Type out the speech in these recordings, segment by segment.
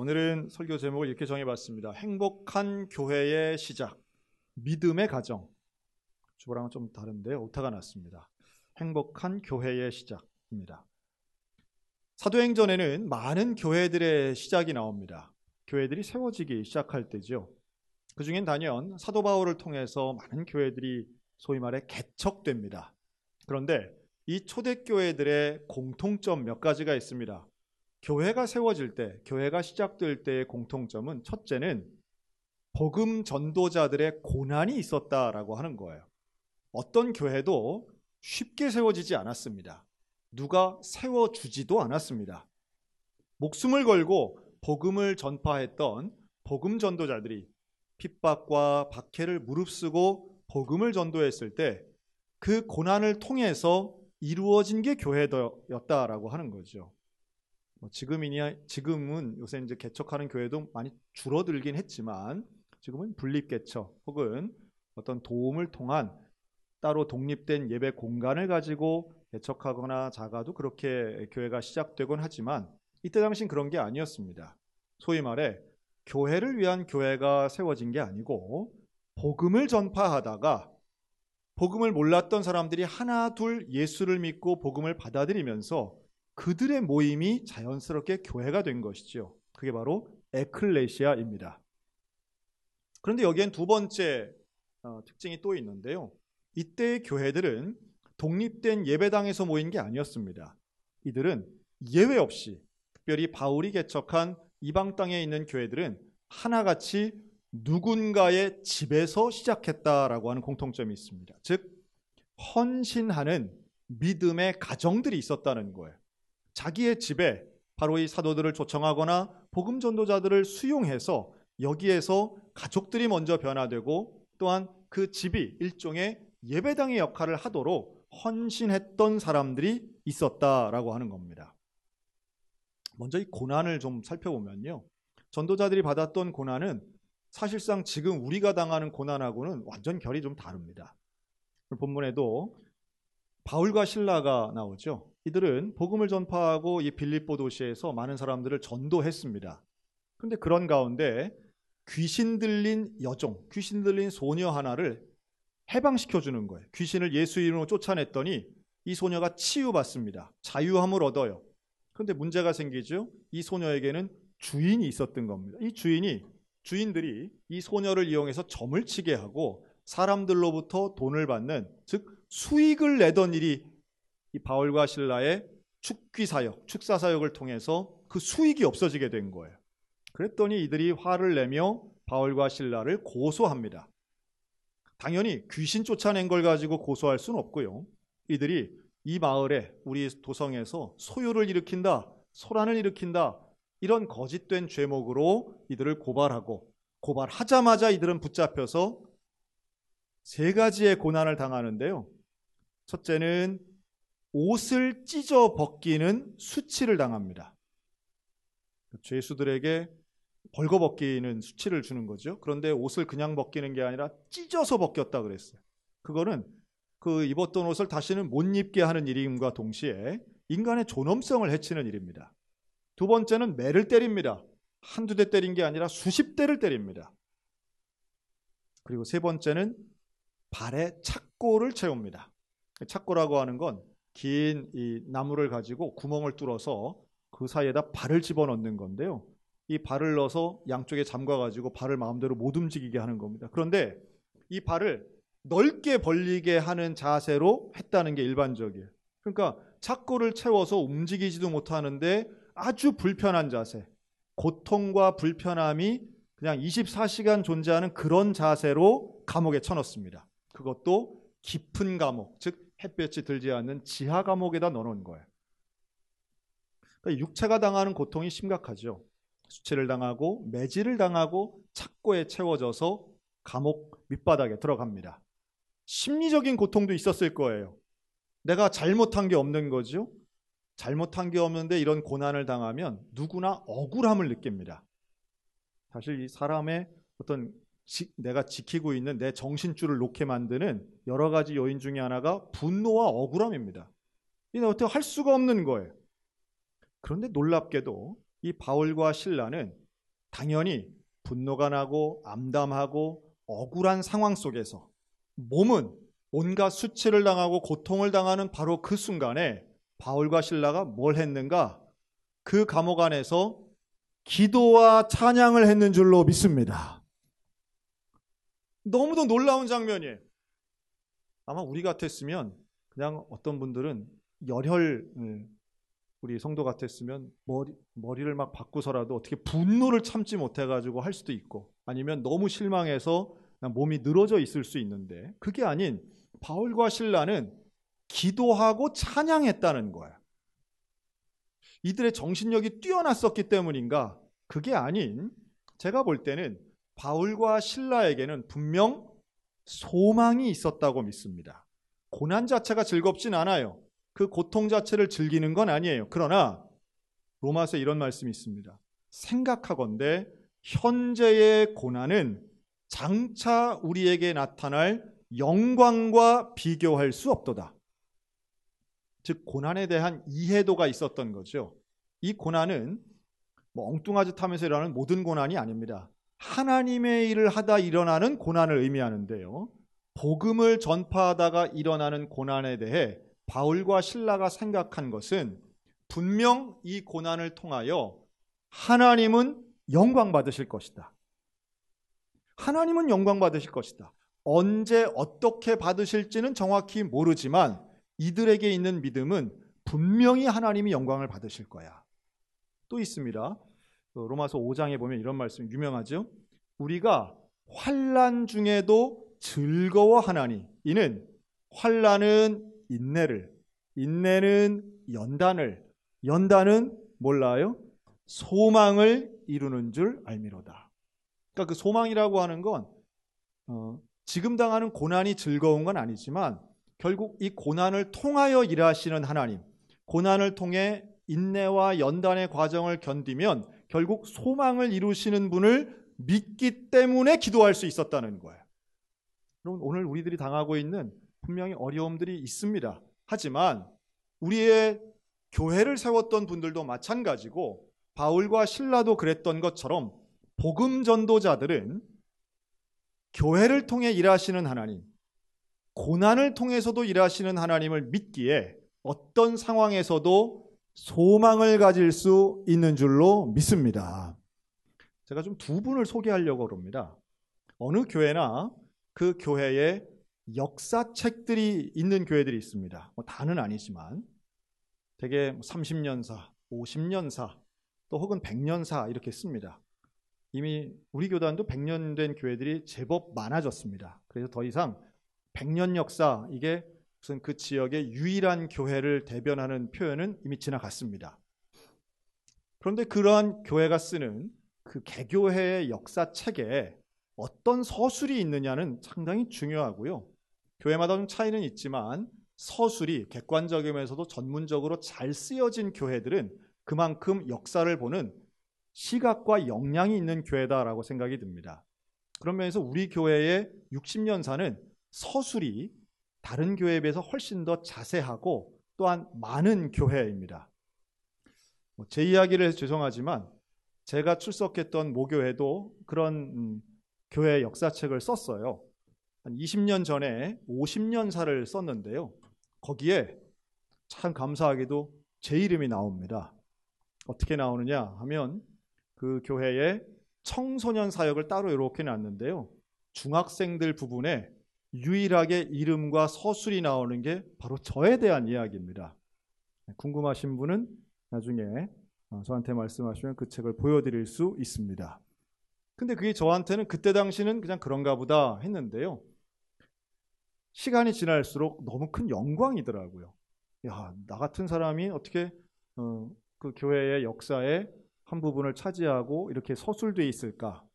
오늘은 설교 제목을 이렇게 정해봤습니다. 행복한 교회의 시작, 믿음의 가정. 주보랑은 좀 다른데 오타가 났습니다. 행복한 교회의 시작입니다. 사도행전에는 많은 교회들의 시작이 나옵니다. 교회들이 세워지기 시작할 때죠. 그 중엔 단연 사도 바울을 통해서 많은 교회들이 소위 말해 개척됩니다. 그런데 이 초대교회들의 공통점 몇 가지가 있습니다. 교회가 세워질 때, 교회가 시작될 때의 공통점은 첫째는 복음 전도자들의 고난이 있었다라고 하는 거예요. 어떤 교회도 쉽게 세워지지 않았습니다. 누가 세워주지도 않았습니다. 목숨을 걸고 복음을 전파했던 복음 전도자들이 핍박과 박해를 무릅쓰고 복음을 전도했을 때 그 고난을 통해서 이루어진 게 교회였다라고 하는 거죠. 지금은 요새 이제 개척하는 교회도 많이 줄어들긴 했지만 지금은 분립개척 혹은 어떤 도움을 통한 따로 독립된 예배 공간을 가지고 개척하거나 작아도 그렇게 교회가 시작되곤 하지만 이때 당시는 그런 게 아니었습니다. 소위 말해 교회를 위한 교회가 세워진 게 아니고 복음을 전파하다가 복음을 몰랐던 사람들이 하나 둘 예수를 믿고 복음을 받아들이면서 그들의 모임이 자연스럽게 교회가 된 것이죠. 그게 바로 에클레시아입니다. 그런데 여기엔 두 번째 특징이 또 있는데요. 이때의 교회들은 독립된 예배당에서 모인 게 아니었습니다. 이들은 예외 없이 특별히 바울이 개척한 이방 땅에 있는 교회들은 하나같이 누군가의 집에서 시작했다라고 하는 공통점이 있습니다. 즉 헌신하는 믿음의 가정들이 있었다는 거예요. 자기의 집에 바로 이 사도들을 초청하거나 복음 전도자들을 수용해서 여기에서 가족들이 먼저 변화되고 또한 그 집이 일종의 예배당의 역할을 하도록 헌신했던 사람들이 있었다라고 하는 겁니다. 먼저 이 고난을 좀 살펴보면요. 전도자들이 받았던 고난은 사실상 지금 우리가 당하는 고난하고는 완전 결이 좀 다릅니다. 본문에도 바울과 실라가 나오죠. 이들은 복음을 전파하고 이 빌립보 도시에서 많은 사람들을 전도했습니다. 그런데 그런 가운데 귀신 들린 여종, 귀신 들린 소녀 하나를 해방시켜주는 거예요. 귀신을 예수 이름으로 쫓아냈더니 이 소녀가 치유받습니다. 자유함을 얻어요. 그런데 문제가 생기죠. 이 소녀에게는 주인이 있었던 겁니다. 이 주인들이 이 소녀를 이용해서 점을 치게 하고 사람들로부터 돈을 받는, 즉 수익을 내던 일이 이 바울과 실라의 축사 사역을 통해서 그 수익이 없어지게 된 거예요. 그랬더니 이들이 화를 내며 바울과 실라를 고소합니다. 당연히 귀신 쫓아낸 걸 가지고 고소할 수는 없고요. 이들이 이 마을에, 우리 도성에서 소요를 일으킨다, 소란을 일으킨다, 이런 거짓된 죄목으로 이들을 고발하자마자 이들은 붙잡혀서 세 가지의 고난을 당하는데요. 첫째는 옷을 찢어 벗기는 수치를 당합니다. 죄수들에게 벌거벗기는 수치를 주는 거죠. 그런데 옷을 그냥 벗기는 게 아니라 찢어서 벗겼다 그랬어요. 그거는 그 입었던 옷을 다시는 못 입게 하는 일임과 동시에 인간의 존엄성을 해치는 일입니다. 두 번째는 매를 때립니다. 한두 대 때린 게 아니라 수십 대를 때립니다. 그리고 세 번째는 발에 착고를 채웁니다. 착고라고 하는 건 긴 이 나무를 가지고 구멍을 뚫어서 그 사이에다 발을 집어넣는 건데요. 이 발을 넣어서 양쪽에 잠가가지고 발을 마음대로 못 움직이게 하는 겁니다. 그런데 이 발을 넓게 벌리게 하는 자세로 했다는 게 일반적이에요. 그러니까 착고를 채워서 움직이지도 못하는데 아주 불편한 자세, 고통과 불편함이 그냥 24시간 존재하는 그런 자세로 감옥에 쳐넣습니다. 그것도 깊은 감옥, 즉 햇볕이 들지 않는 지하 감옥에다 넣어놓은 거예요. 그러니까 육체가 당하는 고통이 심각하죠. 수치를 당하고 매질을 당하고 착고에 채워져서 감옥 밑바닥에 들어갑니다. 심리적인 고통도 있었을 거예요. 내가 잘못한 게 없는 거죠. 잘못한 게 없는데 이런 고난을 당하면 누구나 억울함을 느낍니다. 사실 이 사람의 어떤 내가 지키고 있는 내 정신줄을 놓게 만드는 여러 가지 요인 중에 하나가 분노와 억울함입니다. 이는 어떻게 할 수가 없는 거예요. 그런데 놀랍게도 이 바울과 실라는 당연히 분노가 나고 암담하고 억울한 상황 속에서 몸은 온갖 수치를 당하고 고통을 당하는 바로 그 순간에 바울과 실라가 뭘 했는가? 그 감옥 안에서 기도와 찬양을 했는 줄로 믿습니다. 너무도 놀라운 장면이에요. 아마 우리 같았으면 그냥 어떤 분들은 우리 성도 같았으면 머리를 막 바꾸서라도 어떻게 분노를 참지 못해가지고 할 수도 있고, 아니면 너무 실망해서 그냥 몸이 늘어져 있을 수 있는데, 그게 아닌 바울과 실라는 기도하고 찬양했다는 거예요. 이들의 정신력이 뛰어났었기 때문인가? 그게 아닌, 제가 볼 때는 바울과 실라에게는 분명 소망이 있었다고 믿습니다. 고난 자체가 즐겁진 않아요. 그 고통 자체를 즐기는 건 아니에요. 그러나 로마서에 이런 말씀이 있습니다. 생각하건대 현재의 고난은 장차 우리에게 나타날 영광과 비교할 수 없도다. 즉 고난에 대한 이해도가 있었던 거죠. 이 고난은 엉뚱한 짓 하면서 일어나는 모든 고난이 아닙니다. 하나님의 일을 하다 일어나는 고난을 의미하는데요. 복음을 전파하다가 일어나는 고난에 대해 바울과 실라가 생각한 것은 분명 이 고난을 통하여 하나님은 영광 받으실 것이다. 하나님은 영광 받으실 것이다. 언제 어떻게 받으실지는 정확히 모르지만 이들에게 있는 믿음은 분명히 하나님이 영광을 받으실 거야. 또 있습니다. 로마서 5장에 보면 이런 말씀이 유명하죠. 우리가 환난 중에도 즐거워하나니 이는 환난은 인내를, 인내는 연단을, 연단은 몰라요? 소망을 이루는 줄 알미로다. 그러니까 그 소망이라고 하는 건 지금 당하는 고난이 즐거운 건 아니지만 결국 이 고난을 통하여 일하시는 하나님, 고난을 통해 인내와 연단의 과정을 견디면 결국 소망을 이루시는 분을 믿기 때문에 기도할 수 있었다는 거예요. 여러분, 오늘 우리들이 당하고 있는 분명히 어려움들이 있습니다. 하지만 우리의 교회를 세웠던 분들도 마찬가지고 바울과 실라도 그랬던 것처럼 복음 전도자들은 교회를 통해 일하시는 하나님, 고난을 통해서도 일하시는 하나님을 믿기에 어떤 상황에서도 소망을 가질 수 있는 줄로 믿습니다. 제가 좀 두 분을 소개하려고 합니다. 어느 교회나 그 교회에 역사책들이 있는 교회들이 있습니다. 다는 아니지만 되게 30년사, 50년사, 또 혹은 100년사 이렇게 씁니다. 이미 우리 교단도 100년 된 교회들이 제법 많아졌습니다. 그래서 더 이상 100년 역사, 이게 무슨 그 지역의 유일한 교회를 대변하는 표현은 이미 지나갔습니다. 그런데 그러한 교회가 쓰는 그 개교회의 역사책에 어떤 서술이 있느냐는 상당히 중요하고요. 교회마다 좀 차이는 있지만 서술이 객관적이면서도 전문적으로 잘 쓰여진 교회들은 그만큼 역사를 보는 시각과 역량이 있는 교회다라고 생각이 듭니다. 그런 면에서 우리 교회의 60년사는 서술이 다른 교회에 비해서 훨씬 더 자세하고 또한 많은 교회입니다. 제 이야기를 해서 죄송하지만 제가 출석했던 모교회도 그런 교회 역사책을 썼어요. 한 20년 전에 50년사를 썼는데요. 거기에 참 감사하게도 제 이름이 나옵니다. 어떻게 나오느냐 하면 그 교회에 청소년 사역을 따로 이렇게 놨는데요. 중학생들 부분에 유일하게 이름과 서술이 나오는 게 바로 저에 대한 이야기입니다. 궁금하신 분은 나중에 저한테 말씀하시면 그 책을 보여드릴 수 있습니다. 근데 그게 저한테는 그때 당시는 그냥 그런가 보다 했는데요. 시간이 지날수록 너무 큰 영광이더라고요. 야, 나 같은 사람이 어떻게 그 교회의 역사의 한 부분을 차지하고 이렇게 서술되어 있을까?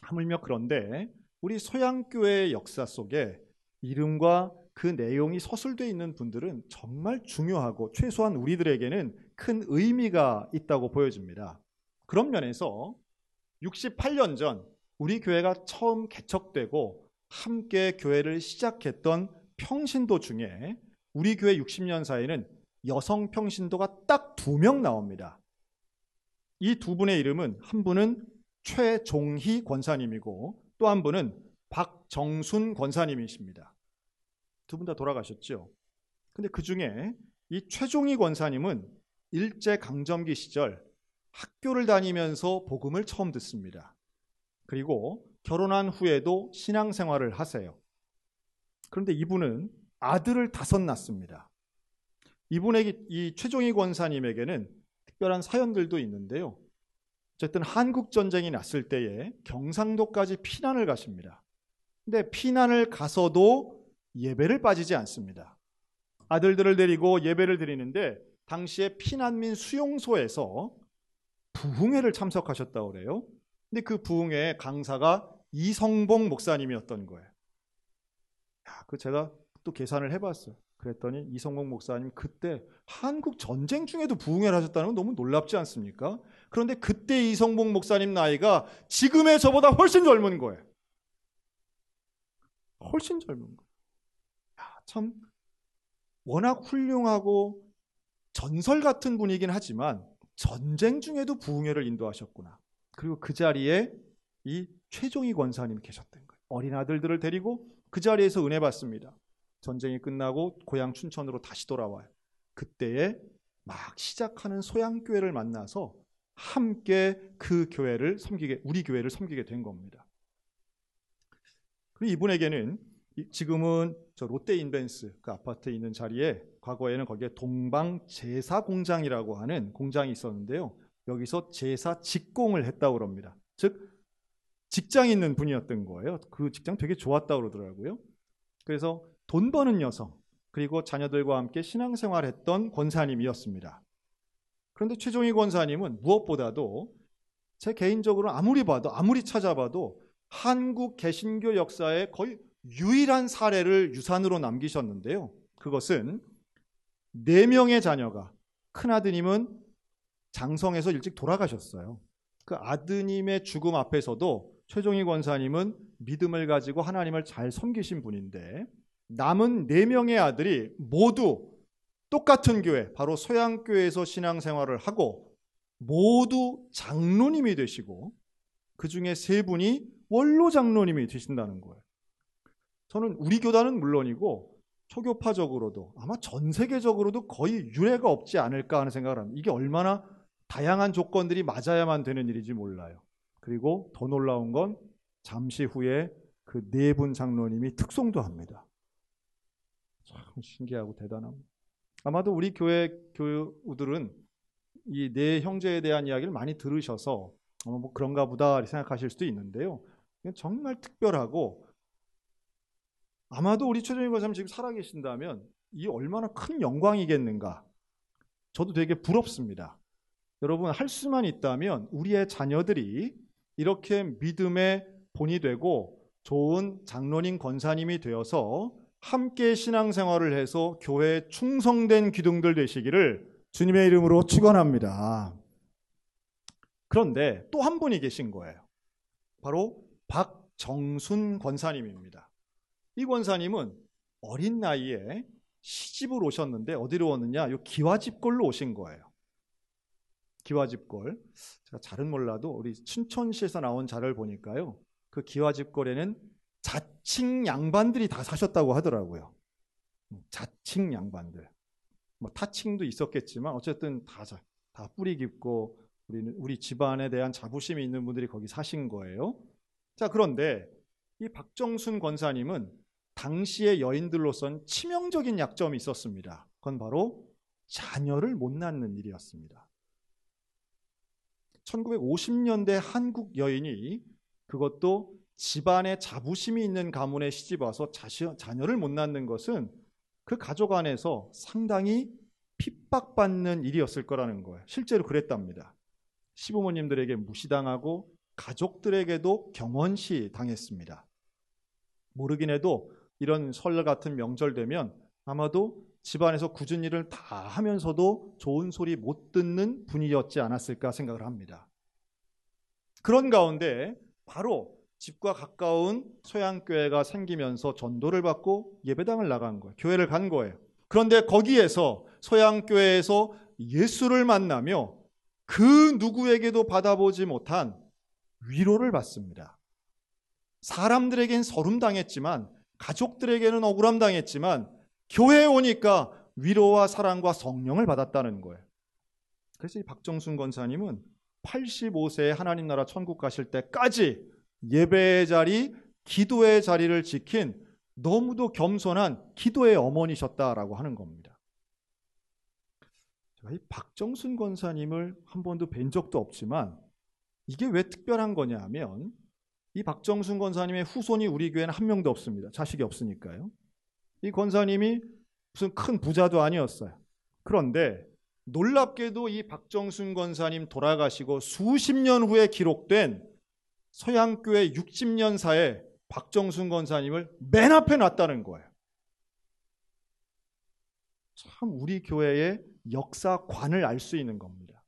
하물며 그런데 우리 서양교회의 역사 속에 이름과 그 내용이 서술되어 있는 분들은 정말 중요하고 최소한 우리들에게는 큰 의미가 있다고 보여집니다. 그런 면에서 68년 전 우리 교회가 처음 개척되고 함께 교회를 시작했던 평신도 중에 우리 교회 60년사에는 여성 평신도가 딱 2명 나옵니다. 이 두 분의 이름은, 한 분은 최종희 권사님이고 또 한 분은 박정순 권사님이십니다. 두 분 다 돌아가셨죠. 근데 그 중에 이 최종희 권사님은 일제강점기 시절 학교를 다니면서 복음을 처음 듣습니다. 그리고 결혼한 후에도 신앙생활을 하세요. 그런데 이분은 아들을 5 낳습니다. 이분에게, 이 최종희 권사님에게는 특별한 사연들도 있는데요. 어쨌든 한국전쟁이 났을 때에 경상도까지 피난을 가십니다. 근데 피난을 가서도 예배를 빠지지 않습니다. 아들들을 데리고 예배를 드리는데 당시에 피난민 수용소에서 부흥회를 참석하셨다고 그래요. 근데 그 부흥회의 강사가 이성봉 목사님이었던 거예요. 제가 또 계산을 해봤어요. 그랬더니 이성봉 목사님 그때 한국 전쟁 중에도 부흥회를 하셨다는 건 너무 놀랍지 않습니까? 그런데 그때 이성봉 목사님 나이가 지금의 저보다 훨씬 젊은 거예요. 훨씬 젊은 거예요. 참 워낙 훌륭하고 전설 같은 분이긴 하지만 전쟁 중에도 부흥회를 인도하셨구나. 그리고 그 자리에 이 최종희 권사님이 계셨던 거예요. 어린 아들들을 데리고 그 자리에서 은혜 받습니다. 전쟁이 끝나고 고향 춘천으로 다시 돌아와요. 그때에 막 시작하는 소양교회를 만나서 함께 그 교회를 섬기게, 우리 교회를 섬기게 된 겁니다. 그리고 이분에게는 지금은 저 롯데인벤스 그 아파트에 있는 자리에 과거에는 거기에 동방 제사 공장이라고 하는 공장이 있었는데요. 여기서 제사 직공을 했다고 그럽니다. 즉 직장 있는 분이었던 거예요. 그 직장 되게 좋았다고 그러더라고요. 그래서 돈 버는 여성, 그리고 자녀들과 함께 신앙생활했던 권사님이었습니다. 그런데 최종희 권사님은 무엇보다도 제 개인적으로 아무리 봐도, 아무리 찾아봐도 한국 개신교 역사의 거의 유일한 사례를 유산으로 남기셨는데요. 그것은 4명의 자녀가, 큰아드님은 장성에서 일찍 돌아가셨어요. 그 아드님의 죽음 앞에서도 최종희 권사님은 믿음을 가지고 하나님을 잘 섬기신 분인데 남은 4명의 아들이 모두 똑같은 교회, 바로 소양교회에서 신앙생활을 하고 모두 장로님이 되시고 그 중에 3분이 원로 장로님이 되신다는 거예요. 저는 우리 교단은 물론이고 초교파적으로도 아마 전 세계적으로도 거의 유례가 없지 않을까 하는 생각을 합니다. 이게 얼마나 다양한 조건들이 맞아야만 되는 일인지 몰라요. 그리고 더 놀라운 건 잠시 후에 그 4분 장로님이 특송도 합니다. 참 신기하고 대단합니다. 아마도 우리 교회 교우들은 이 4 형제에 대한 이야기를 많이 들으셔서 뭐 그런가 보다 생각하실 수도 있는데요. 정말 특별하고 아마도 우리 최종희 권사님 지금 살아계신다면 이 얼마나 큰 영광이겠는가. 저도 되게 부럽습니다. 여러분 할 수만 있다면 우리의 자녀들이 이렇게 믿음의 본이 되고 좋은 장로님 권사님이 되어서 함께 신앙생활을 해서 교회에 충성된 기둥들 되시기를 주님의 이름으로 축원합니다. 그런데 또 한 분이 계신 거예요. 바로 박정순 권사님입니다. 이 권사님은 어린 나이에 시집을 오셨는데 어디로 오느냐? 요 기와집골로 오신 거예요. 기와집골. 제가 잘은 몰라도 우리 춘천시에서 나온 자를 보니까요. 그 기와집골에는 자칭 양반들이 다 사셨다고 하더라고요. 자칭 양반들. 뭐 타칭도 있었겠지만 어쨌든 다 뿌리 깊고 우리 집안에 대한 자부심이 있는 분들이 거기 사신 거예요. 자, 그런데 이 박정순 권사님은 당시의 여인들로선 치명적인 약점이 있었습니다. 그건 바로 자녀를 못 낳는 일이었습니다. 1950년대 한국 여인이 그것도 집안에 자부심이 있는 가문에 시집와서 자녀를 못 낳는 것은 그 가족 안에서 상당히 핍박받는 일이었을 거라는 거예요. 실제로 그랬답니다. 시부모님들에게 무시당하고 가족들에게도 경원시 당했습니다. 모르긴 해도 이런 설 같은 명절 되면 아마도 집안에서 굳은 일을 다 하면서도 좋은 소리 못 듣는 분이었지 않았을까 생각을 합니다. 그런 가운데 바로 집과 가까운 소양교회가 생기면서 전도를 받고 예배당을 나간 거예요. 교회를 간 거예요. 그런데 거기에서 소양교회에서 예수를 만나며 그 누구에게도 받아보지 못한 위로를 받습니다. 사람들에겐 서름당했지만, 가족들에게는 억울함당했지만 교회에 오니까 위로와 사랑과 성령을 받았다는 거예요. 그래서 이 박정순 권사님은 85세에 하나님 나라 천국 가실 때까지 예배의 자리, 기도의 자리를 지킨 너무도 겸손한 기도의 어머니셨다라고 하는 겁니다. 제가 이 박정순 권사님을 한 번도 뵌 적도 없지만 이게 왜 특별한 거냐 하면, 이 박정순 권사님의 후손이 우리 교회는 한 명도 없습니다. 자식이 없으니까요. 이 권사님이 무슨 큰 부자도 아니었어요. 그런데 놀랍게도 이 박정순 권사님 돌아가시고 수십 년 후에 기록된 서양교회 60년사에 박정순 권사님을 맨 앞에 놨다는 거예요. 참 우리 교회의 역사관을 알 수 있는 겁니다.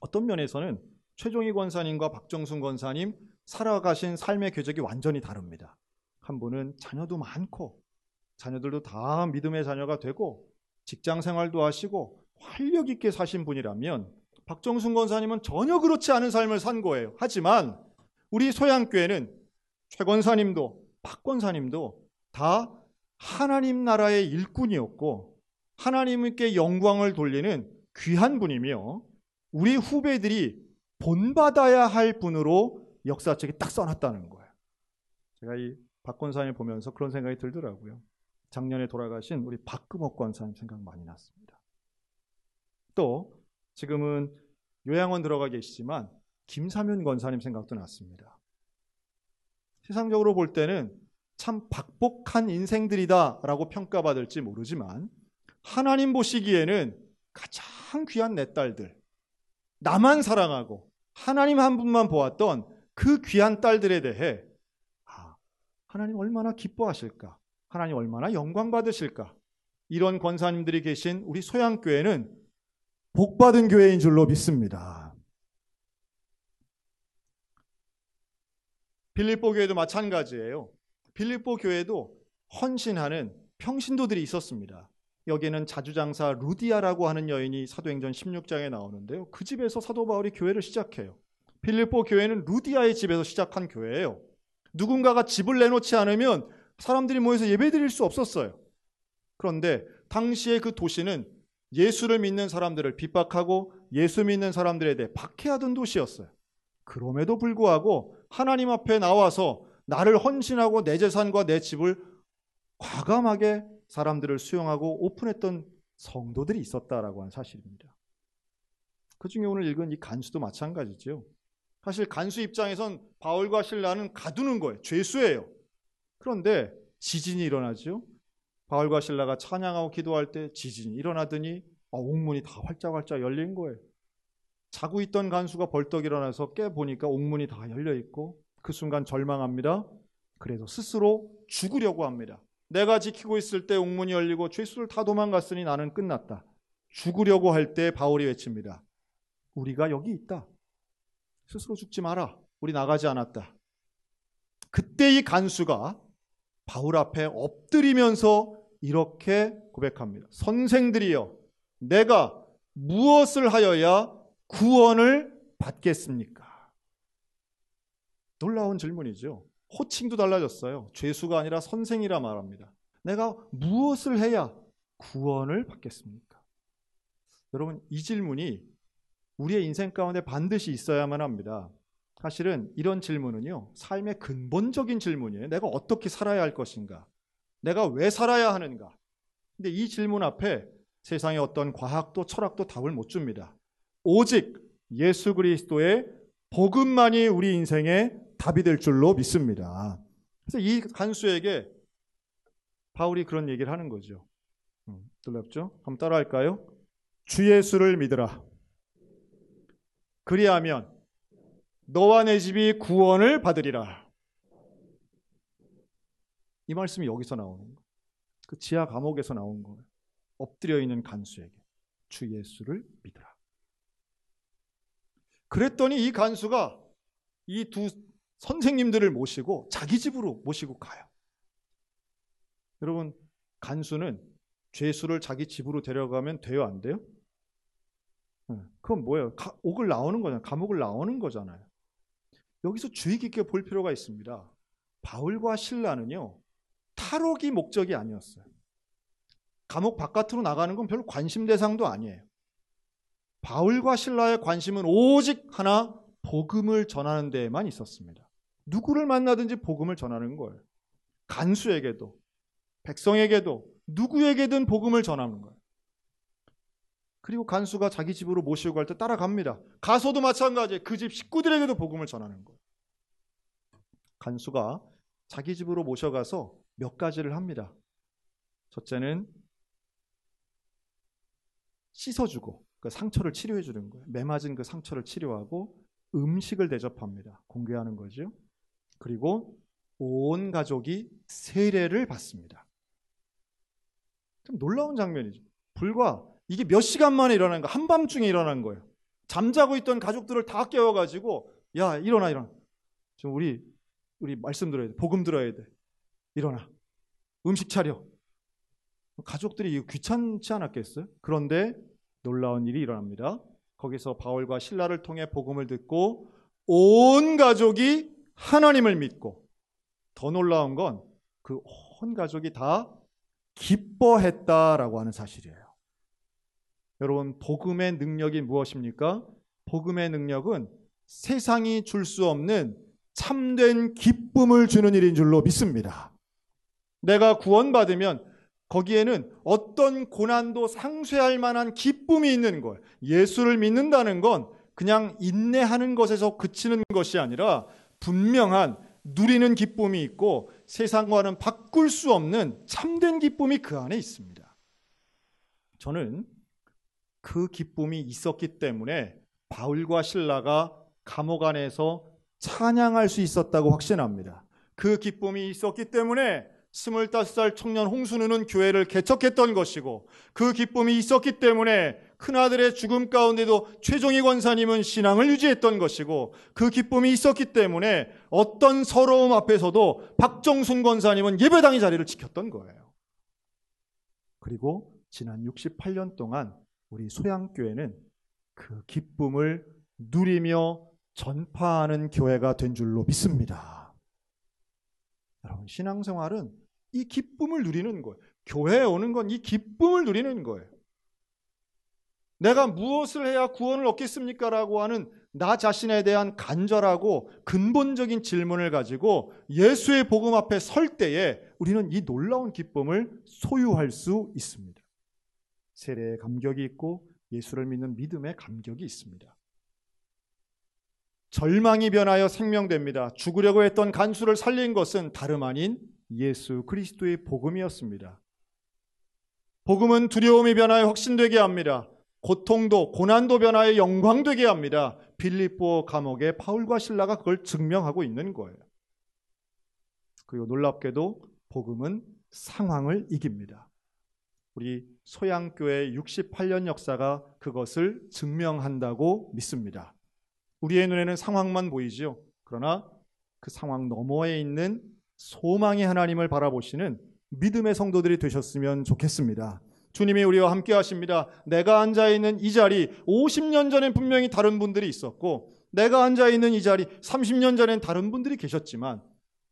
어떤 면에서는 최종희 권사님과 박정순 권사님 살아가신 삶의 궤적이 완전히 다릅니다. 한 분은 자녀도 많고 자녀들도 다 믿음의 자녀가 되고 직장 생활도 하시고 활력 있게 사신 분이라면, 박정순 권사님은 전혀 그렇지 않은 삶을 산 거예요. 하지만 우리 소양교회는 최 권사님도 박 권사님도 다 하나님 나라의 일꾼이었고 하나님께 영광을 돌리는 귀한 분이며, 우리 후배들이 본받아야 할 분으로 역사책에 딱 써놨다는 거예요. 제가 이 박 권사님 보면서 그런 생각이 들더라고요. 작년에 돌아가신 우리 박금옥 권사님 생각 많이 났습니다. 또 지금은 요양원 들어가 계시지만 김사면 권사님 생각도 났습니다. 세상적으로 볼 때는 참 박복한 인생들이다라고 평가받을지 모르지만 하나님 보시기에는 가장 귀한 내 딸들, 나만 사랑하고 하나님 한 분만 보았던 그 귀한 딸들에 대해 하나님 얼마나 기뻐하실까, 하나님 얼마나 영광 받으실까, 이런 권사님들이 계신 우리 소양교회는 복받은 교회인 줄로 믿습니다. 빌립보 교회도 마찬가지예요. 빌립보 교회도 헌신하는 평신도들이 있었습니다. 여기에는 자주장사 루디아라고 하는 여인이 사도행전 16장에 나오는데요. 그 집에서 사도 바울이 교회를 시작해요. 빌립보 교회는 루디아의 집에서 시작한 교회예요. 누군가가 집을 내놓지 않으면 사람들이 모여서 예배드릴 수 없었어요. 그런데 당시에 그 도시는 예수를 믿는 사람들을 핍박하고 예수 믿는 사람들에 대해 박해하던 도시였어요. 그럼에도 불구하고 하나님 앞에 나와서 나를 헌신하고 내 재산과 내 집을 과감하게 사람들을 수용하고 오픈했던 성도들이 있었다라고 하는 사실입니다. 그중에 오늘 읽은 이 간수도 마찬가지죠. 사실 간수 입장에선 바울과 실라는 가두는 거예요. 죄수예요. 그런데 지진이 일어나죠. 바울과 실라가 찬양하고 기도할 때 지진이 일어나더니 옥문이 다 활짝활짝 열린 거예요. 자고 있던 간수가 벌떡 일어나서 깨보니까 옥문이 다 열려있고, 그 순간 절망합니다. 그래서 스스로 죽으려고 합니다. 내가 지키고 있을 때 옥문이 열리고 죄수들 다 도망갔으니 나는 끝났다. 죽으려고 할 때 바울이 외칩니다. 우리가 여기 있다. 스스로 죽지 마라. 우리 나가지 않았다. 그때 이 간수가 바울 앞에 엎드리면서 이렇게 고백합니다. 선생들이여, 내가 무엇을 하여야 구원을 받겠습니까? 놀라운 질문이죠. 호칭도 달라졌어요. 죄수가 아니라 선생이라 말합니다. 내가 무엇을 해야 구원을 받겠습니까? 여러분, 이 질문이 우리의 인생 가운데 반드시 있어야만 합니다. 사실은 이런 질문은요, 삶의 근본적인 질문이에요. 내가 어떻게 살아야 할 것인가? 내가 왜 살아야 하는가? 근데 이 질문 앞에 세상의 어떤 과학도 철학도 답을 못 줍니다. 오직 예수 그리스도의 복음만이 우리 인생의 답이 될 줄로 믿습니다. 그래서 이 간수에게 바울이 그런 얘기를 하는 거죠. 놀랍죠? 한번 따라 할까요? 주 예수를 믿으라. 그리하면 너와 내 집이 구원을 받으리라. 이 말씀이 여기서 나오는 거예요. 그 지하 감옥에서 나온 거예요. 엎드려 있는 간수에게 주 예수를 믿으라. 그랬더니 이 간수가 이 두 선생님들을 모시고 자기 집으로 모시고 가요. 여러분, 간수는 죄수를 자기 집으로 데려가면 돼요, 안 돼요? 그건 뭐예요? 옥을 나오는 거잖아요. 감옥을 나오는 거잖아요. 여기서 주의 깊게 볼 필요가 있습니다. 바울과 실라는요, 탈옥이 목적이 아니었어요. 감옥 바깥으로 나가는 건 별로 관심 대상도 아니에요. 바울과 실라의 관심은 오직 하나, 복음을 전하는 데에만 있었습니다. 누구를 만나든지 복음을 전하는 거예요. 간수에게도, 백성에게도, 누구에게든 복음을 전하는 거예요. 그리고 간수가 자기 집으로 모시고 갈 때 따라갑니다. 가서도 마찬가지예요. 그 집 식구들에게도 복음을 전하는 거예요. 간수가 자기 집으로 모셔가서 몇 가지를 합니다. 첫째는 씻어주고 그 상처를 치료해 주는 거예요. 매맞은 그 상처를 치료하고 음식을 대접합니다. 공개하는 거죠. 그리고 온 가족이 세례를 받습니다. 좀 놀라운 장면이죠. 불과 이게 몇 시간 만에 일어난 거, 한밤중에 일어난 거예요. 잠자고 있던 가족들을 다 깨워가지고, 야, 일어나. 지금 우리 말씀 들어야 돼. 복음 들어야 돼. 일어나. 음식 차려. 가족들이 귀찮지 않았겠어요? 그런데 놀라운 일이 일어납니다. 거기서 바울과 실라를 통해 복음을 듣고 온 가족이 하나님을 믿고, 더 놀라운 건 그 온 가족이 다 기뻐했다라고 하는 사실이에요. 여러분, 복음의 능력이 무엇입니까? 복음의 능력은 세상이 줄 수 없는 참된 기쁨을 주는 일인 줄로 믿습니다. 내가 구원받으면 거기에는 어떤 고난도 상쇄할 만한 기쁨이 있는 거예요. 예수를 믿는다는 건 그냥 인내하는 것에서 그치는 것이 아니라 분명한 누리는 기쁨이 있고 세상과는 바꿀 수 없는 참된 기쁨이 그 안에 있습니다. 저는 그 기쁨이 있었기 때문에 바울과 실라가 감옥 안에서 찬양할 수 있었다고 확신합니다. 그 기쁨이 있었기 때문에 25살 청년 홍순우는 교회를 개척했던 것이고, 그 기쁨이 있었기 때문에 큰아들의 죽음 가운데도 최종희 권사님은 신앙을 유지했던 것이고, 그 기쁨이 있었기 때문에 어떤 서러움 앞에서도 박정순 권사님은 예배당의 자리를 지켰던 거예요. 그리고 지난 68년 동안 우리 소양교회는 그 기쁨을 누리며 전파하는 교회가 된 줄로 믿습니다. 여러분, 신앙생활은 이 기쁨을 누리는 거예요. 교회에 오는 건 이 기쁨을 누리는 거예요. 내가 무엇을 해야 구원을 얻겠습니까? 라고 하는 나 자신에 대한 간절하고 근본적인 질문을 가지고 예수의 복음 앞에 설 때에 우리는 이 놀라운 기쁨을 소유할 수 있습니다. 세례의 감격이 있고 예수를 믿는 믿음의 감격이 있습니다. 절망이 변하여 생명됩니다. 죽으려고 했던 간수를 살린 것은 다름 아닌 예수 그리스도의 복음이었습니다. 복음은 두려움이 변하여 확신되게 합니다. 고통도 고난도 변하여 영광되게 합니다. 빌립보 감옥의 바울과 실라가 그걸 증명하고 있는 거예요. 그리고 놀랍게도 복음은 상황을 이깁니다. 우리 소양교회 68년 역사가 그것을 증명한다고 믿습니다. 우리의 눈에는 상황만 보이죠. 그러나 그 상황 너머에 있는 소망의 하나님을 바라보시는 믿음의 성도들이 되셨으면 좋겠습니다. 주님이 우리와 함께 하십니다. 내가 앉아있는 이 자리 50년 전엔 분명히 다른 분들이 있었고, 내가 앉아있는 이 자리 30년 전엔 다른 분들이 계셨지만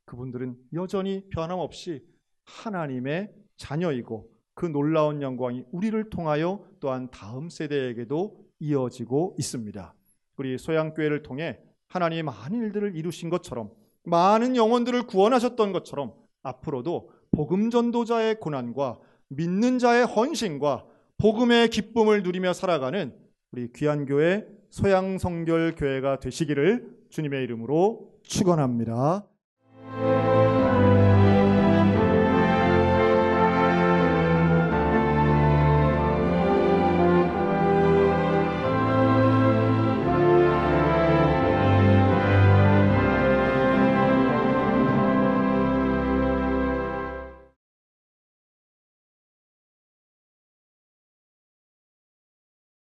그분들은 여전히 변함없이 하나님의 자녀이고, 그 놀라운 영광이 우리를 통하여 또한 다음 세대에게도 이어지고 있습니다. 우리 소양교회를 통해 하나님이 많은 일들을 이루신 것처럼, 많은 영혼들을 구원하셨던 것처럼 앞으로도 복음 전도자의 고난과 믿는 자의 헌신과 복음의 기쁨을 누리며 살아가는 우리 귀한 교회 소양성결교회가 되시기를 주님의 이름으로 축원합니다.